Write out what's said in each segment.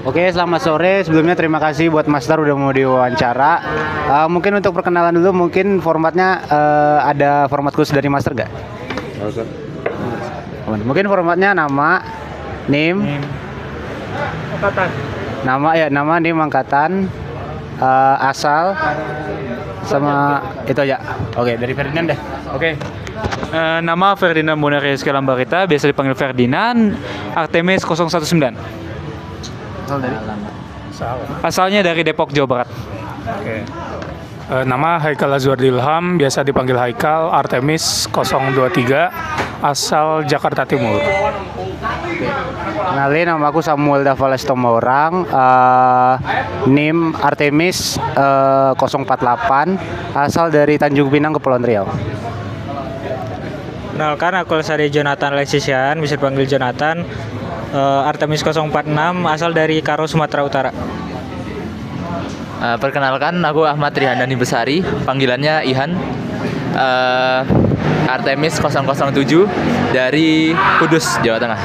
Oke, selamat sore. Sebelumnya terima kasih buat Master udah mau diwawancara. Mungkin untuk perkenalan dulu, mungkin formatnya ada format khusus dari Master gak? Nggak usah. Mungkin formatnya nama, NIM, Angkatan. nama NIM angkatan, asal, sama itu aja. Oke, dari Ferdinand deh. Oke. Nama Ferdinand Bonaries Kelambarita, biasa dipanggil Ferdinand, Artemis 019. Asal dari Asalnya dari Depok, Jawa Barat. Oke. Nama Haikal Azwardi Ilham, biasa dipanggil Haikal, Artemis 023, asal Jakarta Timur. Kenalin, nama aku Samuel Davales Tomaurang, NIM Artemis 048, asal dari Tanjung Pinang, Kepulauan Riau. Kenalkan, aku Lesari Jonathan Lexisian, bisa dipanggil Jonathan. Artemis 046, asal dari Karo, Sumatera Utara. Perkenalkan, aku Ahmad Rihandani Besari, panggilannya Ihan. Artemis 007 dari Kudus, Jawa Tengah.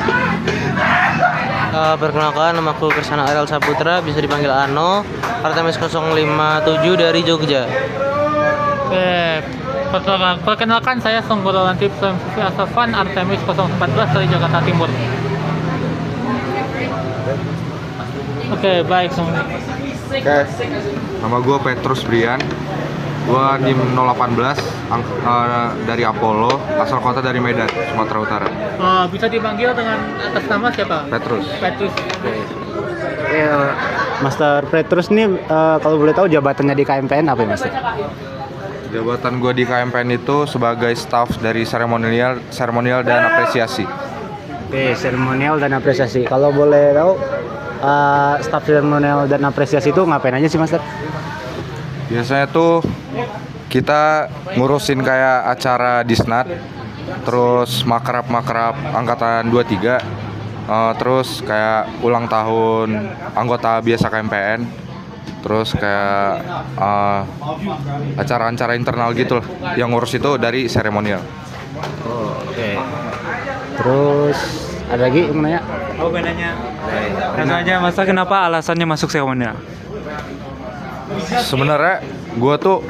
Perkenalkan, nama aku Kersana Ariel Saputra, bisa dipanggil Ano. Artemis 057 dari Jogja. Oke, perkenalkan saya Songgoro Lantip Sufi Asafan, Artemis 014 dari Jakarta Timur. Oke, baik semuanya. Oke. Nama gue Petrus Brian. Gue NIM 018 dari Apollo, asal kota dari Medan, Sumatera Utara. Bisa dipanggil dengan atas nama siapa? Petrus. Petrus. Master Petrus nih, kalau boleh tahu jabatannya di KMPN apa ya, Master? Jabatan gue di KMPN itu sebagai staff dari seremonial dan apresiasi. Oke, seremonial dan apresiasi. Kalau boleh tahu, staff seremonial dan apresiasi itu ngapain aja sih, Master? Biasanya tuh kita ngurusin kayak acara disnat, terus makrab angkatan 23, terus kayak ulang tahun anggota biasa KMPN, terus kayak acara-acara internal gitu lah. Yang ngurus itu dari seremonial. Oke. Terus ada lagi yang mau nanya? Aku pengen nanya. Aja, Mas, kenapa alasannya masuk seremonial? Sebenarnya gue tuh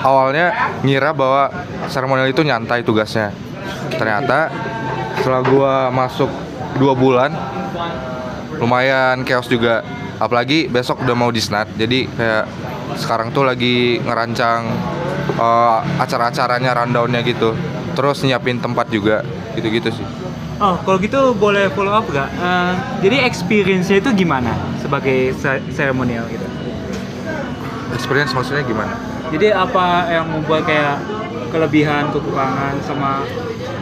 awalnya ngira bahwa seremonial itu nyantai tugasnya. Ternyata setelah gue masuk 2 bulan, lumayan chaos juga. Apalagi besok udah mau disnat, jadi kayak sekarang tuh lagi ngerancang acara-acaranya, rundownnya gitu. Terus nyiapin tempat juga, gitu-gitu sih. Oh, kalau gitu boleh follow up gak? Jadi experience-nya itu gimana sebagai seremonial gitu? Experience maksudnya gimana? Jadi apa yang membuat kayak kelebihan, kekurangan, sama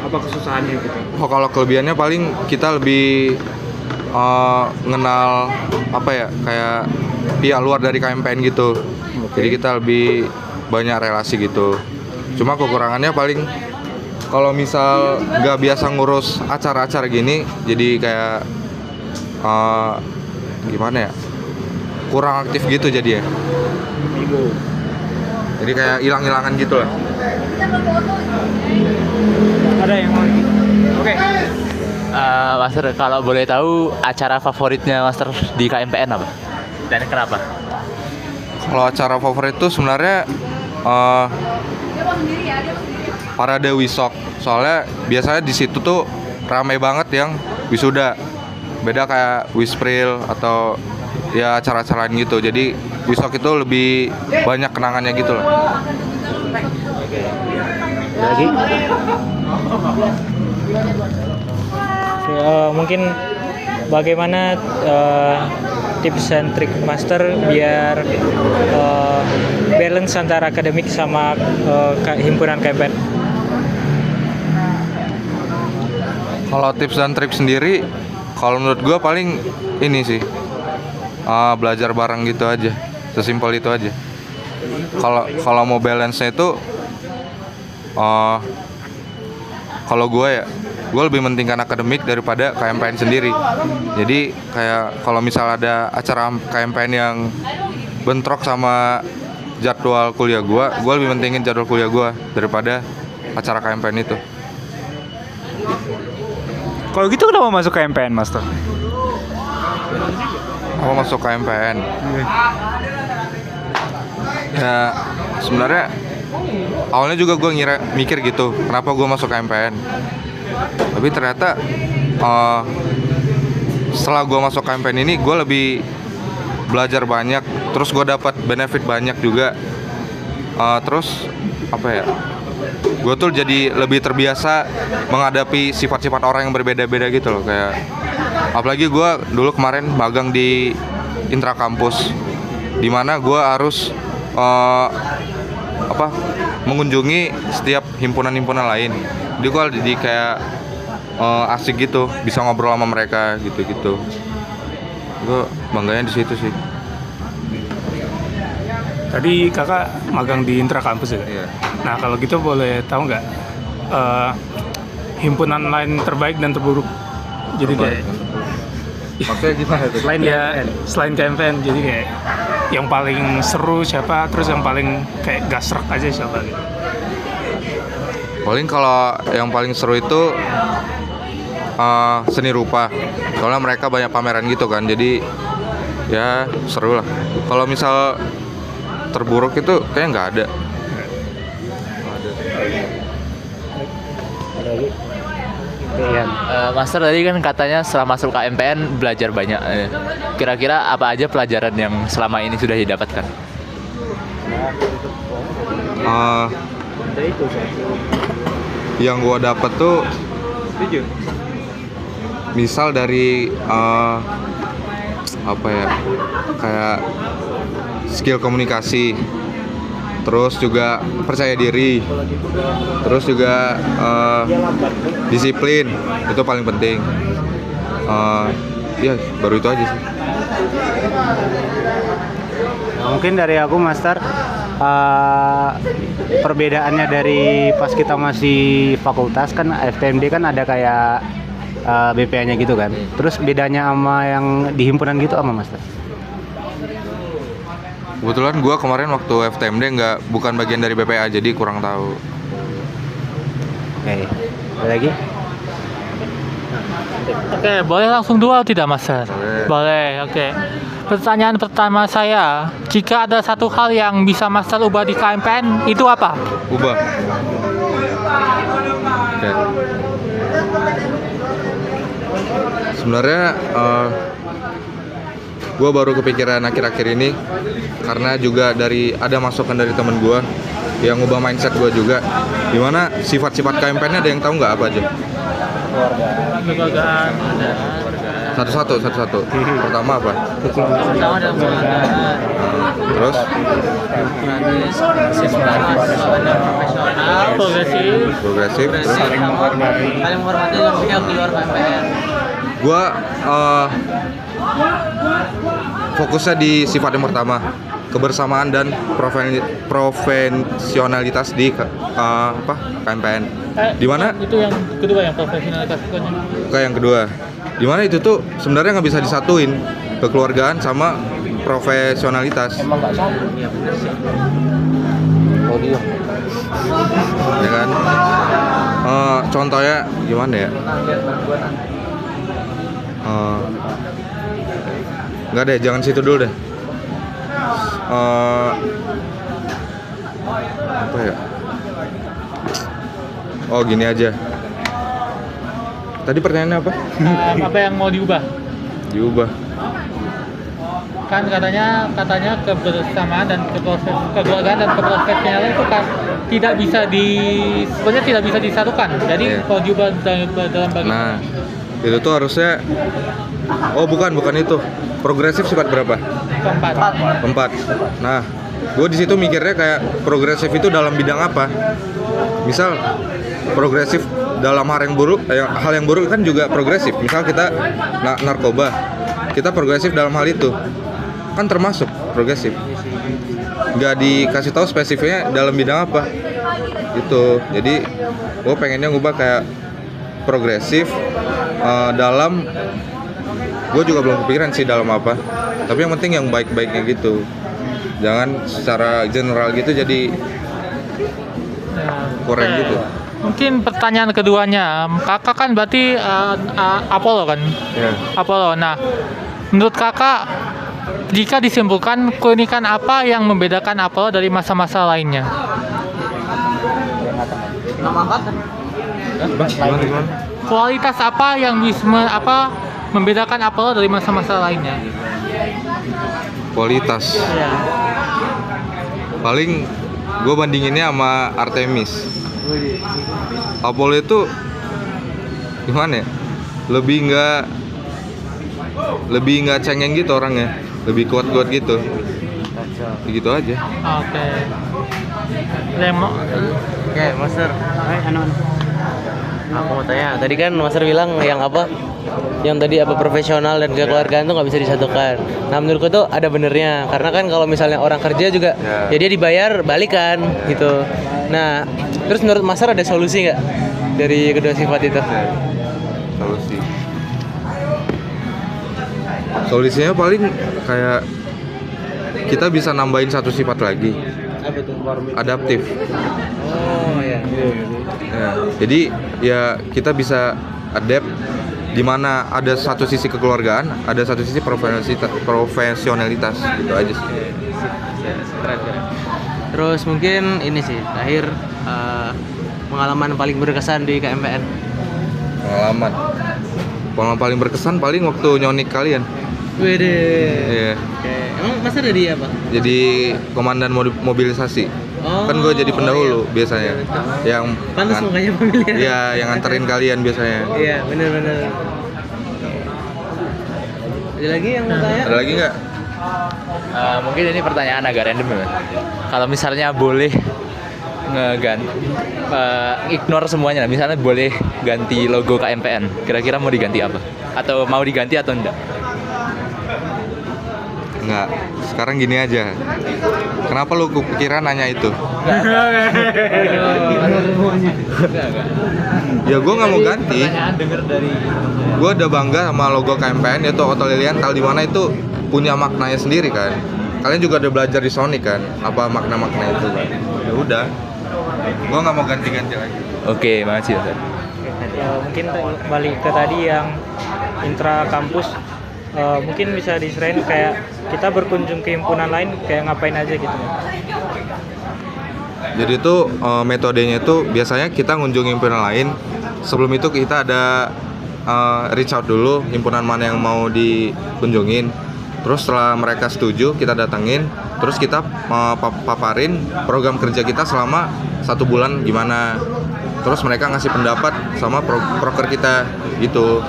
apa kesusahannya gitu? Oh, kalau kelebihannya paling kita lebih ngenal apa ya, kayak pihak luar dari KMPN gitu. Jadi kita lebih banyak relasi gitu. Cuma kekurangannya paling kalau misal nggak biasa ngurus acara-acara gini, jadi kayak gimana ya, kurang aktif gitu jadi ya. Jadi kayak hilang-hilangan gitu lah. Ada yang mau? Oke. Master, kalau boleh tahu acara favoritnya Master di KMPN apa? Dan kenapa? Kalau acara favorit tuh sebenarnya Parade Wisok. Soalnya biasanya di situ tuh ramai banget yang wisuda. Beda kayak Wispril atau ya acara-acara lain gitu. Jadi Wisok itu lebih banyak kenangannya gitu loh. Lagi? Mungkin bagaimana tips and trik Master biar balance antara akademik sama himpunan KMPN? Kalau tips dan trik sendiri, kalau menurut gue paling ini sih, belajar bareng gitu aja, sesimpel itu aja. Kalau mau balance-nya itu, kalau gue lebih mentingkan akademik daripada KMPN sendiri. Jadi kayak kalau misal ada acara KMPN yang bentrok sama jadwal kuliah gue lebih mentingin jadwal kuliah gue daripada acara KMPN itu. Kalau gitu kenapa masuk KMPN, Master? Apa masuk KMPN? Ya sebenarnya awalnya juga gue mikir gitu, kenapa gue masuk KMPN. Tapi ternyata setelah gue masuk KMPN ini gue lebih belajar banyak, terus gue dapat benefit banyak juga. Terus apa ya? Gue tuh jadi lebih terbiasa menghadapi sifat-sifat orang yang berbeda-beda gitu loh, kayak apalagi gue dulu kemarin magang di intrakampus, dimana gue harus mengunjungi setiap himpunan-himpunan lain. Jadi gue jadi kayak asik gitu, bisa ngobrol sama mereka gitu-gitu. Gue bangganya di situ sih. Tadi kakak magang di intrakampus ya? Iya. Nah kalau gitu boleh tahu nggak himpunan lain terbaik dan terburuk? Jadi kayak Maksudnya gimana tuh? selain KMPN, jadi kayak yang paling seru siapa, terus yang paling kayak gasrek aja siapa gitu. Paling kalau yang paling seru itu seni rupa, soalnya mereka banyak pameran gitu kan, jadi ya seru lah. Kalau misal terburuk itu kayaknya nggak ada. Master tadi kan katanya setelah masuk KMPN belajar banyak. Kira-kira apa aja pelajaran yang selama ini sudah didapatkan? Yang gua dapet tuh misal dari kayak skill komunikasi, terus juga percaya diri, terus juga disiplin, itu paling penting. Ya baru itu aja sih. Nah, mungkin dari aku Master, perbedaannya dari pas kita masih fakultas kan FTMD kan ada kayak BPA-nya gitu kan. Terus bedanya sama yang di himpunan gitu apa Master? Kebetulan gue kemarin waktu FTMD bukan bagian dari BPA, jadi kurang tahu. Oke, ada lagi? Oke, boleh langsung dua atau tidak, Master? Boleh. Boleh, oke. Pertanyaan pertama saya, jika ada satu hal yang bisa Master ubah di KMPN, itu apa? Ubah. Oke. Sebenarnya gue baru kepikiran akhir-akhir ini karena juga ada masukan dari temen gue yang ngubah mindset gue juga, dimana sifat-sifat KMPN ada yang tahu nggak apa aja? Kekeluargaan, ada. Satu-satu. Pertama apa? Pertama adalah kekeluargaan. Terus? Profesional, Progresif. Terus? saling menghormati yang pihak di luar KMPN. Gue fokusnya di sifat yang pertama, kebersamaan dan profesionalitas di KMPN. Dimana Itu yang kedua, yang profesionalitas itu. kayak yang kedua, dimana itu tuh sebenarnya nggak bisa disatuin, kekeluargaan sama profesionalitas. Iya benar sih. Ya kan? Contohnya gimana ya? Nggak deh, jangan situ dulu deh. Apa ya? Oh gini aja. Tadi pertanyaannya apa? Apa yang mau diubah? Diubah. Kan katanya kebersamaan dan kekeluargaan dan keprofesionalan itu kan sebenarnya tidak bisa disatukan. Jadi Iya. kalau diubah dalam bagian Nah, itu tuh harusnya. Oh bukan itu. Progresif sifat berapa? keempat. 4. Nah, gue di situ mikirnya kayak progresif itu dalam bidang apa? Misal progresif dalam hal yang buruk kan juga progresif. Misal kita narkoba, kita progresif dalam hal itu, kan termasuk progresif. Nggak dikasih tahu spesifiknya dalam bidang apa. Gitu. Jadi gue pengennya ngubah kayak progresif dalam. Gue juga belum kepikiran sih dalam apa. Tapi yang penting yang baik-baiknya gitu. Jangan secara general gitu jadi kurang Oke. gitu. Mungkin pertanyaan keduanya, kakak kan berarti Apollo kan? Ya. Apollo. Nah, Menurut kakak, jika disimpulkan, keunikan apa yang membedakan Apollo dari masa-masa lainnya? Kualitas apa yang bisa membedakan Apollo dari masa-masa lainnya? Kualitas. Paling gue bandinginnya sama Artemis. Apollo itu gimana ya? Lebih nggak cengeng gitu orangnya, lebih kuat-kuat gitu. Begitu aja. Oke. Oke, Master. Aku mau tanya, tadi kan Master bilang yang apa? Yang tadi apa profesional dan kekeluargaan tuh nggak bisa disatukan. Nah menurutku tuh ada benernya, karena kan kalau misalnya orang kerja juga, ya dia dibayar balikan gitu. Nah, terus menurut Master ada solusi nggak dari kedua sifat itu? Solusinya paling kayak kita bisa nambahin satu sifat lagi. Apa tuh? Adaptif. Oh ya. Ya, jadi ya kita bisa adapt di mana ada satu sisi kekeluargaan, ada satu sisi profesionalitas gitu aja sih. Keren. Terus mungkin ini sih terakhir pengalaman paling berkesan di KMPN. Pengalaman paling berkesan paling waktu nyonik kalian. Wede. Iya. Oke. Emang Master jadi apa? Jadi komandan mobilisasi. Oh, Kan gue jadi pendahulu biasanya. Yang Pantas mukanya familiar. Iya, yang nganterin kalian biasanya. Iya, benar. Ada lagi yang mau tanya? Ada lagi nggak? Mungkin ini pertanyaan agak random ya. Kalau misalnya boleh ignore semuanya, misalnya boleh ganti logo KMPN, kira-kira mau diganti apa? Atau mau diganti atau enggak? Enggak. Sekarang gini aja. Kenapa lu kepikiran nanya itu? Ya gue nggak mau ganti. Gue udah bangga sama logo KMPN yaitu Hotel Lilienthal, di mana itu punya maknanya sendiri kan. Kalian juga udah belajar di Sonic kan, apa makna-makna itu kan. Ya udah. Gue nggak mau ganti-ganti lagi. Oke, makasih ya. Mungkin balik ke tadi yang intra kampus, mungkin bisa diserahin kayak kita berkunjung ke himpunan lain kayak ngapain aja gitu. Jadi itu metodenya itu biasanya kita ngunjungi himpunan lain. Sebelum itu kita ada reach out dulu himpunan mana yang mau dikunjungin. Terus setelah mereka setuju kita datengin. Terus kita paparin program kerja kita selama 1 bulan gimana. Terus mereka ngasih pendapat sama proker kita gitu.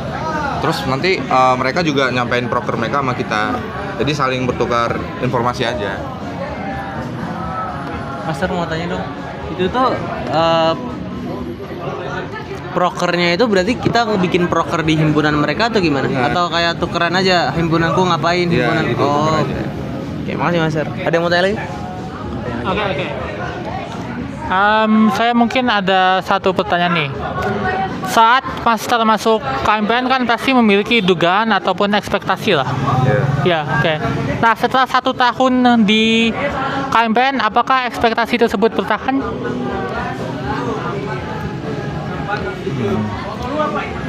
Terus nanti mereka juga nyampein proker mereka sama kita. Jadi saling bertukar informasi aja. Master mau tanya dong. Itu tuh prokernya itu berarti kita bikin proker di himpunan mereka atau gimana? Enggak. Atau kayak tukeran aja, himpunanku ngapain, Iya, himpunan. gitu, Oh. tuker aja. Oke, makasih Master. Ada yang mau tanya lagi? Oke. Saya mungkin ada satu pertanyaan nih. Saat Master masuk KMPN kan pasti memiliki dugaan ataupun ekspektasi lah. Ya, oke. Nah, setelah 1 tahun di KMPN, apakah ekspektasi tersebut bertahan?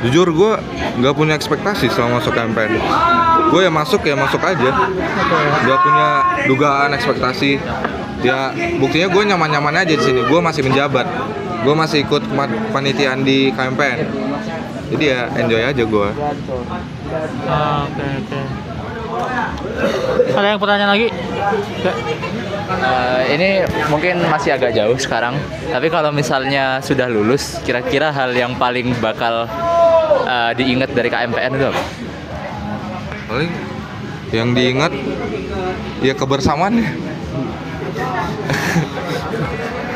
Jujur gue nggak punya ekspektasi selama masuk KMPN. Gue ya masuk aja. Nggak punya dugaan ekspektasi. Ya buktinya gue nyaman-nyaman aja di sini. Gue masih menjabat. Gue masih ikut panitiaan di KMPN. Jadi ya enjoy aja gue. Oke. Ada yang pertanyaan lagi? Oke. Ini mungkin masih agak jauh sekarang, tapi kalau misalnya sudah lulus, kira-kira hal yang paling bakal diingat dari KMPN itu apa? Paling yang diingat ya kebersamaannya.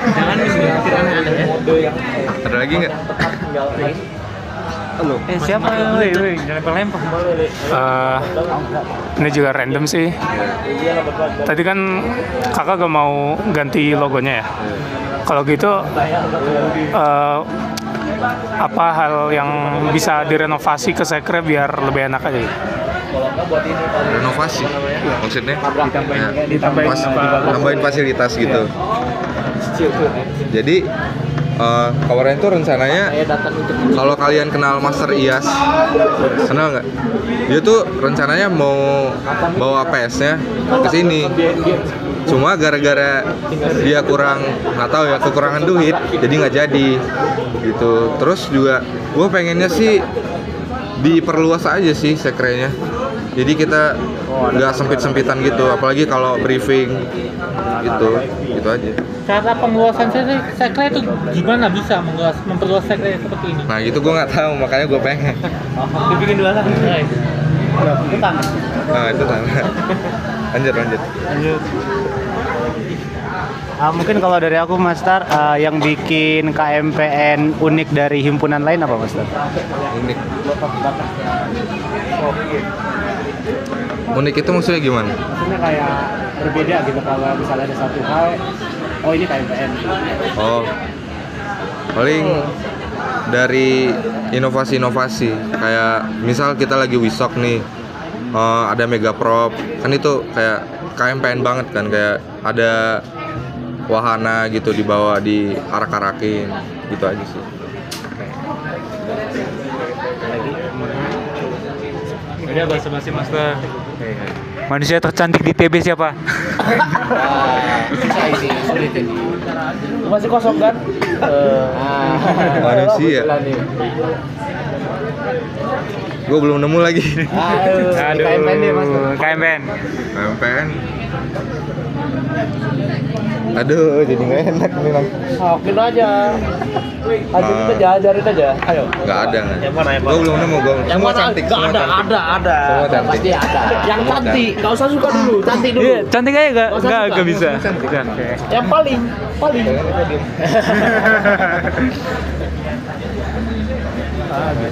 Jangan mikir aneh-aneh ya. Ada lagi nggak? Siapa? Woi, jangan lempar. Ini juga random sih. Tadi kan kakak gak mau ganti logonya ya. Kalau gitu, apa hal yang bisa direnovasi ke Sekre biar lebih enak aja? Renovasi maksudnya? Tambahin fasilitas gitu. Jadi Kawarnya itu rencananya kalau kalian kenal Master Iyas, kenal nggak? Dia tuh rencananya mau bawa PS-nya ke sini. Cuma gara-gara dia nggak tahu ya, kekurangan duit, jadi nggak jadi gitu. Terus juga gue pengennya sih diperluas aja sih sekrenya. Jadi kita nggak sempit-sempitan gitu, apalagi kalau briefing gitu aja. Cara penguasaan sekre itu gimana bisa memperluas sekre seperti ini? Nah gitu gue nggak tahu, makanya gue pengen. Dibikin dua lah. Itu tangan. Nah itu tangan. Lanjut. Mungkin kalau dari aku Master, yang bikin KMPN unik dari himpunan lain apa Master? Unik itu maksudnya gimana? Maksudnya kayak berbeda gitu kalau misalnya ada satu hal, oh ini KMPN. Oh, paling dari inovasi-inovasi kayak misal kita lagi wisok nih, ada mega prop, kan itu kayak KMPN banget kan, kayak ada wahana gitu dibawa diarak-arakin gitu aja sih. Udah basa-basi Master. Manusia tercantik di TB siapa? Masih kosong kan? Manusia. Gue belum nemu lagi. Aduh. KMPN. KMPN. Aduh, jadi nggak enak nih Bang. Oke aja. Kita jajarin aja. Ayo. Nggak ada nggak? Yang mana? Gue belum nemu. Semua cantik. Ada. Semua cantik. Pasti ada. Yang cantik. Gak usah suka dulu. Cantik dulu. Iya, cantik aja enggak bisa. Yang paling.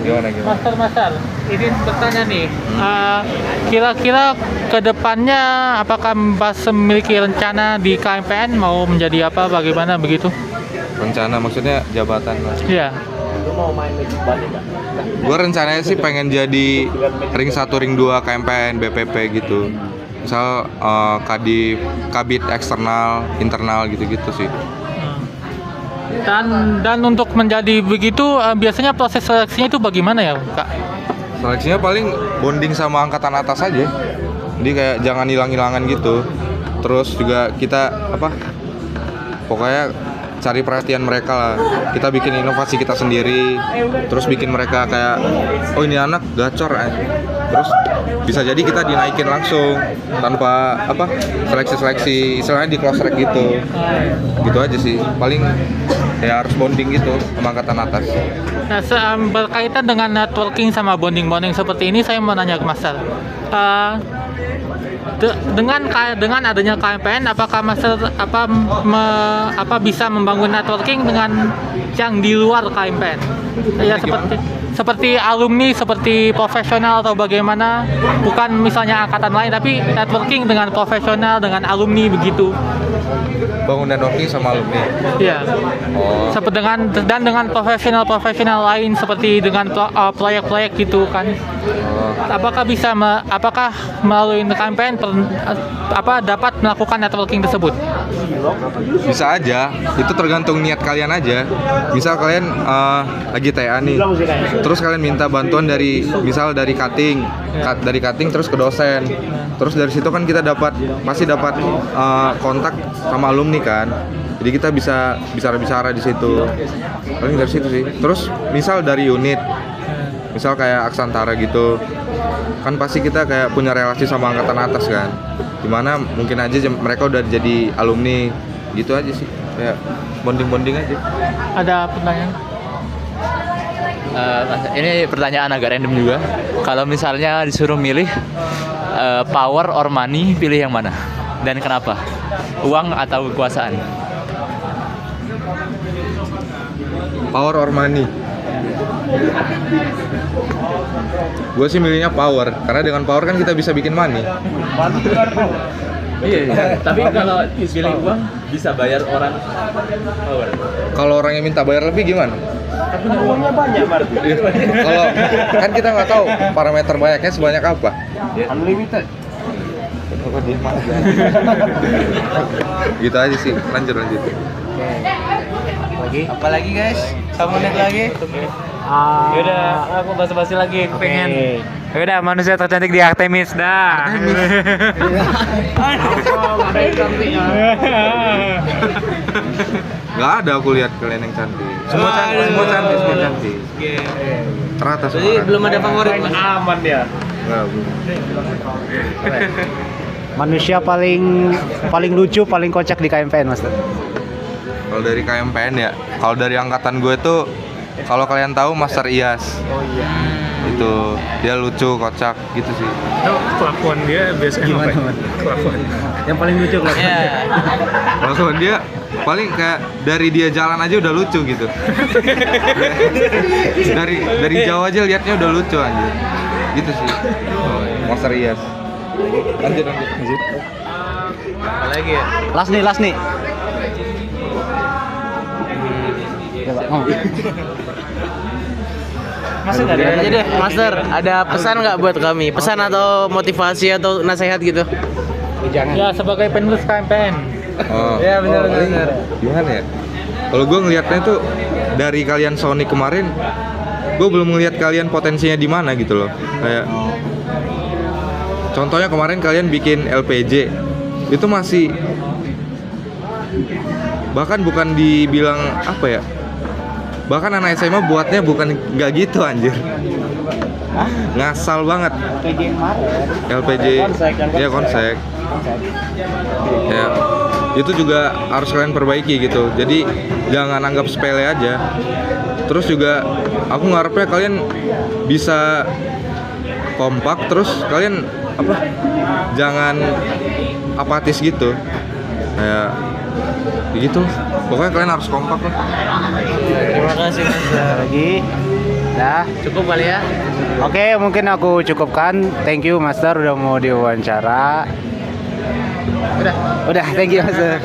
Gimana? Master, ini bertanya nih, kira-kira kedepannya apakah Mas memiliki rencana di KMPN mau menjadi apa, bagaimana begitu? Rencana maksudnya jabatan. Iya. Gue rencananya sih pengen jadi ring 1, ring 2 KMPN, BPP gitu. Misal kabit eksternal, internal gitu-gitu sih. Dan untuk menjadi begitu biasanya proses seleksinya itu bagaimana ya Kak? Seleksinya paling bonding sama angkatan atas aja. Jadi kayak jangan hilang-hilangan gitu. Terus juga kita pokoknya cari perhatian mereka lah. Kita bikin inovasi kita sendiri. Terus bikin mereka kayak, oh ini anak gacor terus bisa jadi kita dinaikin langsung tanpa seleksi-seleksi, istilahnya di close track gitu aja sih. Paling ya harus bonding gitu sama angkatan atas. Nah, berkaitan dengan networking sama bonding seperti ini, saya mau nanya ke Master. Dengan adanya KMPN, apakah Master bisa membangun networking dengan yang di luar KMPN? Ya seperti alumni, seperti profesional atau bagaimana? Bukan misalnya angkatan lain, tapi networking dengan profesional, dengan alumni begitu. Bangun networking sama alumni. Iya. Oh. Seperti dengan profesional lain seperti dengan proyek-proyek gitu kan. Oh. Apakah melalui KMPN dapat melakukan networking tersebut? Bisa aja, itu tergantung niat kalian aja. Misal kalian lagi TA nih, terus kalian minta bantuan dari cutting, terus ke dosen. Terus dari situ kan kita pasti dapat kontak sama alumni kan. Jadi kita bisa bicara di situ. Paling dari situ sih. Terus misal dari unit, misal kayak Aksantara gitu, kan pasti kita kayak punya relasi sama angkatan atas kan. Dimana mungkin aja mereka udah jadi alumni, gitu aja sih. Kayak bonding aja. Ada pertanyaan? Ini pertanyaan agak random juga. Kalau misalnya disuruh milih power or money, pilih yang mana? Dan kenapa? Uang atau kekuasaan? Power or money? Gue sih milihnya power, karena dengan power kan kita bisa bikin money. Iya. Tapi kalau pilih uang, bisa bayar orang power. Kalau orang yang minta bayar lebih gimana? Uangnya banyak berarti. Kalau kan kita nggak tahu parameter banyaknya sebanyak apa. Unlimited. Gitu aja sih. Lanjut. Lagi? Apalagi guys? 1 menit lagi. Yaudah, aku basa-basi lagi, aku pengen. Yaudah, manusia tercantik di Artemis dah. Nggak ada aku lihat kalian yang cantik. Semua cantik, semua cantik, semua cantik. Ternyata semua. Jadi belum ada favorit. Aman dia. Nggak, belum. Manusia paling lucu, paling kocak di KMPN, Mas. Kalau dari KMPN ya, kalau dari angkatan gue tuh, kalau kalian tahu Master Iyas. Oh iya. Itu dia lucu, kocak gitu sih. Itu kelakuan dia biasanya apa ya? Kelakuan. Yang paling lucu lah. Kelakuan dia paling kayak dari dia jalan aja udah lucu gitu. dari jauh aja liatnya udah lucu aja. Gitu sih. Oh, Master Iyas. Lanjut. Apalagi ya? Last nih. Coba. Oh. Masa nggak ada? Jadi deh, Master, ada pesan nggak buat kami? Pesan atau motivasi atau nasihat gitu? Ya sebagai penulis KMPN. Oh. Ya, benar. Gimana ya? Kalau gue ngelihatnya tuh dari kalian Sony kemarin, gue belum ngelihat kalian potensinya di mana gitu loh. Kayak contohnya kemarin kalian bikin LPJ, itu masih bahkan bukan dibilang apa ya? Bahkan anak SMA buatnya bukan nggak gitu anjir. Ngasal banget. LPG ya konsek. Ya, itu juga harus kalian perbaiki gitu. Jadi jangan anggap sepele aja. Terus juga aku ngarepnya kalian bisa kompak, terus kalian apa? Jangan apatis gitu. Kayak begitu. Pokoknya kalian harus kompak lah. Terima kasih Master. Lagi. Dah. Cukup kali ya? Oke, mungkin aku cukupkan. Thank you Master udah mau diwawancara. Udah, thank you Master.